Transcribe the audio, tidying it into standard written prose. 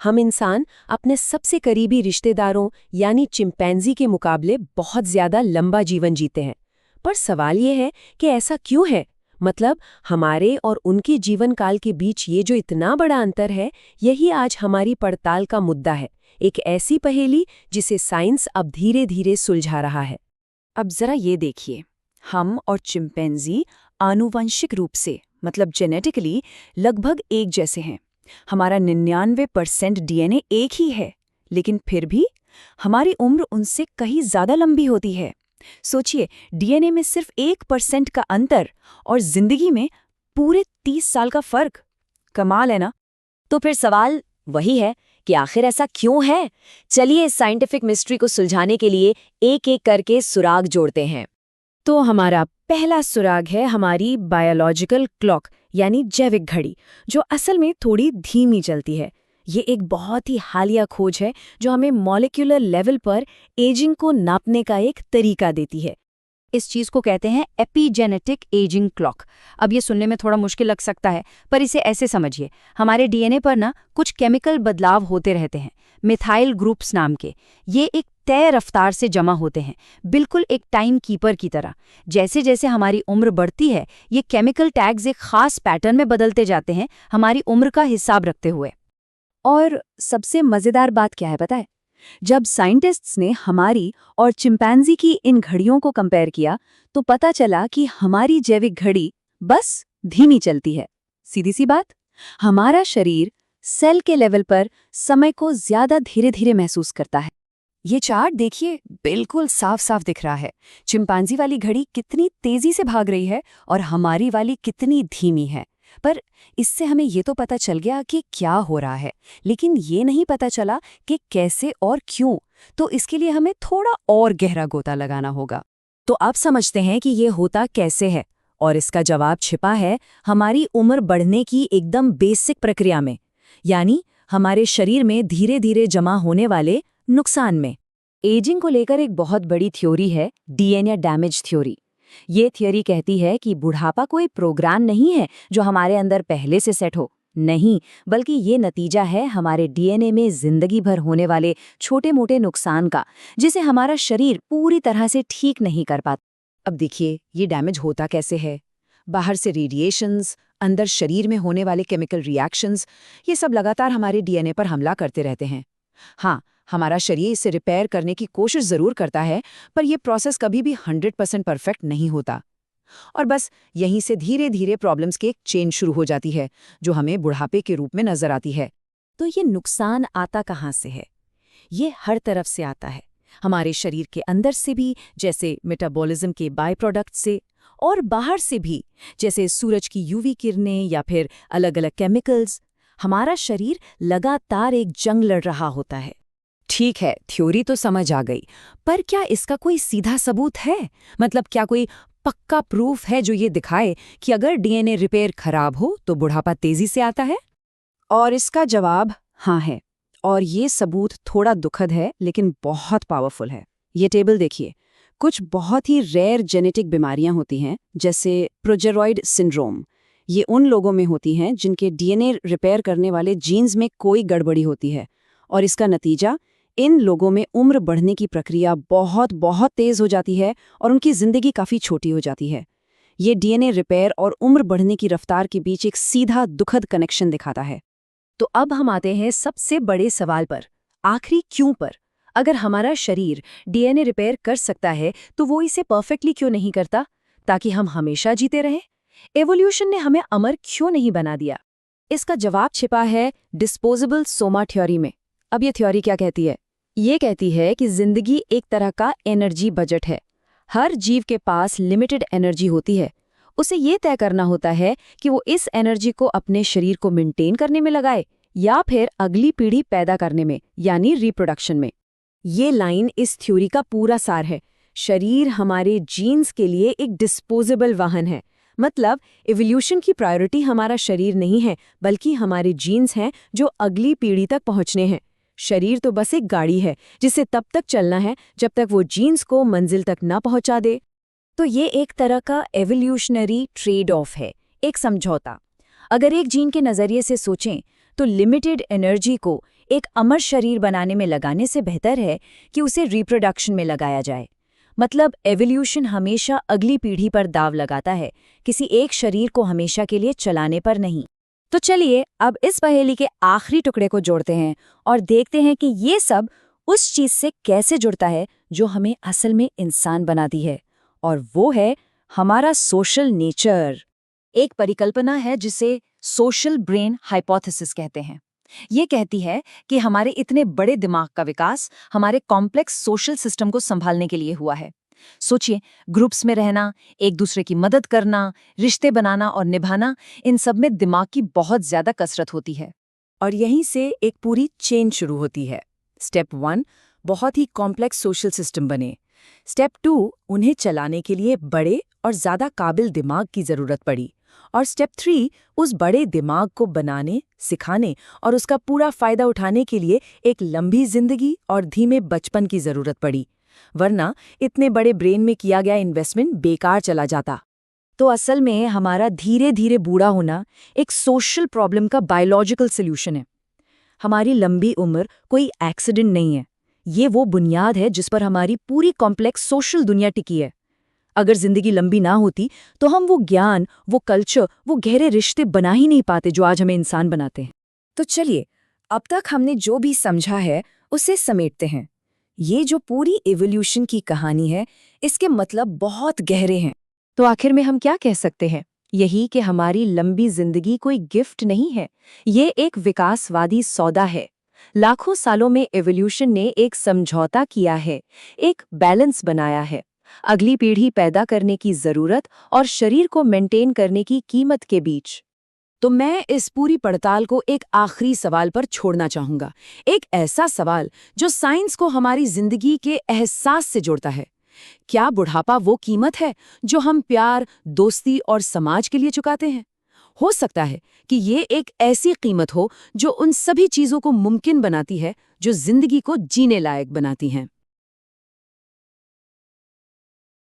हम इंसान अपने सबसे करीबी रिश्तेदारों यानी चिंपैंजी के मुकाबले बहुत ज्यादा लंबा जीवन जीते हैं। पर सवाल ये है कि ऐसा क्यों है? मतलब हमारे और उनके जीवन काल के बीच ये जो इतना बड़ा अंतर है, यही आज हमारी पड़ताल का मुद्दा है। एक ऐसी पहेली जिसे साइंस अब धीरे धीरे सुलझा रहा है। अब जरा ये देखिए, हम और चिंपैंजी आनुवंशिक रूप से मतलब जेनेटिकली लगभग एक जैसे हैं। हमारा 99% डीएनए एक ही है, लेकिन फिर भी हमारी उम्र उनसे कहीं ज्यादा लंबी होती है। सोचिए, डीएनए में सिर्फ 1% का अंतर और जिंदगी में पूरे 30 साल का फर्क। कमाल है ना? तो फिर सवाल वही है कि आखिर ऐसा क्यों है? चलिए इस साइंटिफिक मिस्ट्री को सुलझाने के लिए एक एक करके सुराग जोड़ते हैं। तो हमारा पहला सुराग है हमारी बायोलॉजिकल क्लॉक यानी जैविक घड़ी, जो असल में थोड़ी धीमी चलती है। ये एक बहुत ही हालिया खोज है जो हमें मॉलिक्यूलर लेवल पर एजिंग को नापने का एक तरीका देती है। इस चीज को कहते हैं एपिजेनेटिक एजिंग क्लॉक। अब ये सुनने में थोड़ा मुश्किल लग सकता है, पर इसे ऐसे समझिए, हमारे डीएनए पर ना कुछ केमिकल बदलाव होते रहते हैं, मिथाइल ग्रुप्स नाम के। ये एक तय रफ्तार से जमा होते हैं, बिल्कुल एक टाइम कीपर की तरह। जैसे जैसे हमारी उम्र बढ़ती है, ये केमिकल टैग्स एक खास पैटर्न में बदलते जाते हैं, हमारी उम्र का हिसाब रखते हुए। और सबसे मजेदार बात क्या है पता है? जब साइंटिस्ट्स ने हमारी और चिंपैंजी की इन घड़ियों को कंपेयर किया, तो पता चला कि हमारी जैविक घड़ी बस धीमी चलती है। सीधी सी बात, हमारा शरीर सेल के लेवल पर समय को ज्यादा धीरे धीरे महसूस करता है। ये चार्ट देखिए, बिल्कुल साफ साफ दिख रहा है। चिंपैंजी वाली घड़ी कितनी तेजी से भाग रही है और हमारी वाली कितनी धीमी है। पर इससे हमें ये तो पता चल गया कि क्या हो रहा है, लेकिन ये नहीं पता चला कि कैसे और क्यों। तो इसके लिए हमें थोड़ा और गहरा गोता लगाना होगा। तो अब समझते हैं कि ये होता कैसे है, और इसका जवाब छिपा है हमारी उम्र बढ़ने की एकदम बेसिक प्रक्रिया में, यानी हमारे शरीर में धीरे धीरे जमा होने वाले नुकसान में। एजिंग को लेकर एक बहुत बड़ी थ्योरी है, डीएनए डैमेज थ्योरी। ये थ्योरी कहती है कि बुढ़ापा कोई प्रोग्राम नहीं है जो हमारे अंदर पहले से सेट हो, नहीं, बल्कि ये नतीजा है हमारे डीएनए में जिंदगी भर होने वाले छोटे मोटे नुकसान का, जिसे हमारा शरीर पूरी तरह से ठीक नहीं कर पाता। अब देखिए, ये डैमेज होता कैसे है? बाहर से रेडिएशंस, अंदर शरीर में होने वाले केमिकल रिएक्शंस, ये सब लगातार हमारे डीएनए पर हमला करते रहते हैं। हाँ, हमारा शरीर इसे रिपेयर करने की कोशिश जरूर करता है, पर यह प्रोसेस कभी भी 100% परफेक्ट नहीं होता। और बस यहीं से धीरे धीरे प्रॉब्लम्स की एक चेन शुरू हो जाती है, जो हमें बुढ़ापे के रूप में नजर आती है। तो ये नुकसान आता कहाँ से है? ये हर तरफ से आता है, हमारे शरीर के अंदर से भी, जैसे मेटाबॉलिज्म के बाय प्रोडक्ट से, और बाहर से भी, जैसे सूरज की यूवी किरणें या फिर अलग अलग केमिकल्स। हमारा शरीर लगातार एक जंग लड़ रहा होता है। ठीक है, थ्योरी तो समझ आ गई, पर क्या इसका कोई सीधा सबूत है? मतलब क्या कोई पक्का प्रूफ है जो ये दिखाए कि अगर डीएनए रिपेयर खराब हो तो बुढ़ापा तेजी से आता है? और इसका जवाब हाँ है, और ये सबूत थोड़ा दुखद है लेकिन बहुत पावरफुल है। ये टेबल देखिए, कुछ बहुत ही रेयर जेनेटिक बीमारियां होती हैं, जैसे प्रोजेरॉइड सिंड्रोम। ये उन लोगों में होती हैं जिनके डीएनए रिपेयर करने वाले जीन्स में कोई गड़बड़ी होती है, और इसका नतीजा, इन लोगों में उम्र बढ़ने की प्रक्रिया बहुत बहुत तेज हो जाती है और उनकी जिंदगी काफी छोटी हो जाती है। ये डीएनए रिपेयर और उम्र बढ़ने की रफ्तार के बीच एक सीधा दुखद कनेक्शन दिखाता है। तो अब हम आते हैं सबसे बड़े सवाल पर, आखिरी क्यों पर। अगर हमारा शरीर डीएनए रिपेयर कर सकता है, तो वो इसे परफेक्टली क्यों नहीं करता, ताकि हम हमेशा जीते रहें? एवोल्यूशन ने हमें अमर क्यों नहीं बना दिया? इसका जवाब छिपा है डिस्पोजेबल सोमा थ्योरी में। अब ये थ्योरी क्या कहती है? ये कहती है कि जिंदगी एक तरह का एनर्जी बजट है। हर जीव के पास लिमिटेड एनर्जी होती है। उसे ये तय करना होता है कि वो इस एनर्जी को अपने शरीर को मेंटेन करने में लगाए या फिर अगली पीढ़ी पैदा करने में, यानी रिप्रोडक्शन में। ये लाइन इस थ्योरी का पूरा सार है। शरीर हमारे जीन्स के लिए एक डिस्पोजेबल वाहन है। मतलब इवोल्यूशन की प्रायोरिटी हमारा शरीर नहीं है, बल्कि हमारे जीन्स हैं जो अगली पीढ़ी तक पहुंचने हैं। शरीर तो बस एक गाड़ी है जिसे तब तक चलना है जब तक वो जीन्स को मंजिल तक ना पहुंचा दे। तो ये एक तरह का एवोल्यूशनरी ट्रेड ऑफ है, एक समझौता। अगर एक जीन के नज़रिए से सोचें तो लिमिटेड एनर्जी को एक अमर शरीर बनाने में लगाने से बेहतर है कि उसे रिप्रोडक्शन में लगाया जाए। मतलब एवोल्यूशन हमेशा अगली पीढ़ी पर दाव लगाता है, किसी एक शरीर को हमेशा के लिए चलाने पर नहीं। तो चलिए अब इस पहेली के आखिरी टुकड़े को जोड़ते हैं और देखते हैं कि ये सब उस चीज से कैसे जुड़ता है जो हमें असल में इंसान बनाती है, और वो है हमारा सोशल नेचर। एक परिकल्पना है जिसे सोशल ब्रेन हाइपोथेसिस कहते हैं। ये कहती है कि हमारे इतने बड़े दिमाग का विकास हमारे कॉम्प्लेक्स सोशल सिस्टम को संभालने के लिए हुआ है। सोचिए, ग्रुप्स में रहना, एक दूसरे की मदद करना, रिश्ते बनाना और निभाना, इन सब में दिमाग की बहुत ज्यादा कसरत होती है। और यहीं से एक पूरी चेन शुरू होती है। स्टेप 1, बहुत ही कॉम्प्लेक्स सोशल सिस्टम बने। स्टेप 2, उन्हें चलाने के लिए बड़े और ज़्यादा काबिल दिमाग की ज़रूरत पड़ी। और स्टेप 3, उस बड़े दिमाग को बनाने, सिखाने और उसका पूरा फ़ायदा उठाने के लिए एक लंबी जिंदगी और धीमे बचपन की ज़रूरत पड़ी, वरना इतने बड़े ब्रेन में किया गया इन्वेस्टमेंट बेकार चला जाता। तो असल में हमारा धीरे धीरे बूढ़ा होना एक सोशल प्रॉब्लम का बायोलॉजिकल सॉल्यूशन है। हमारी लंबी उम्र कोई एक्सीडेंट नहीं है, ये वो बुनियाद है जिस पर हमारी पूरी कॉम्प्लेक्स सोशल दुनिया टिकी है। अगर जिंदगी लंबी ना होती तो हम वो ज्ञान, वो कल्चर, वो गहरे रिश्ते बना ही नहीं पाते जो आज हमें इंसान बनाते हैं। तो चलिए, अब तक हमने जो भी समझा है उसे समेटते हैं। ये जो पूरी इवोल्यूशन की कहानी है, इसके मतलब बहुत गहरे हैं। तो आखिर में हम क्या कह सकते हैं? यही कि हमारी लंबी जिंदगी कोई गिफ्ट नहीं है, ये एक विकासवादी सौदा है। लाखों सालों में एवोल्यूशन ने एक समझौता किया है, एक बैलेंस बनाया है। अगली पीढ़ी पैदा करने की जरूरत और शरीर को मेंटेन करने की कीमत के बीच। तो मैं इस पूरी पड़ताल को एक आखिरी सवाल पर छोड़ना चाहूंगा। एक ऐसा सवाल जो साइंस को हमारी जिंदगी के एहसास से जोड़ता है। क्या बुढ़ापा वो कीमत है जो हम प्यार, दोस्ती और समाज के लिए चुकाते हैं? हो सकता है कि ये एक ऐसी कीमत हो जो उन सभी चीजों को मुमकिन बनाती है जो जिंदगी को जीने लायक बनाती हैं।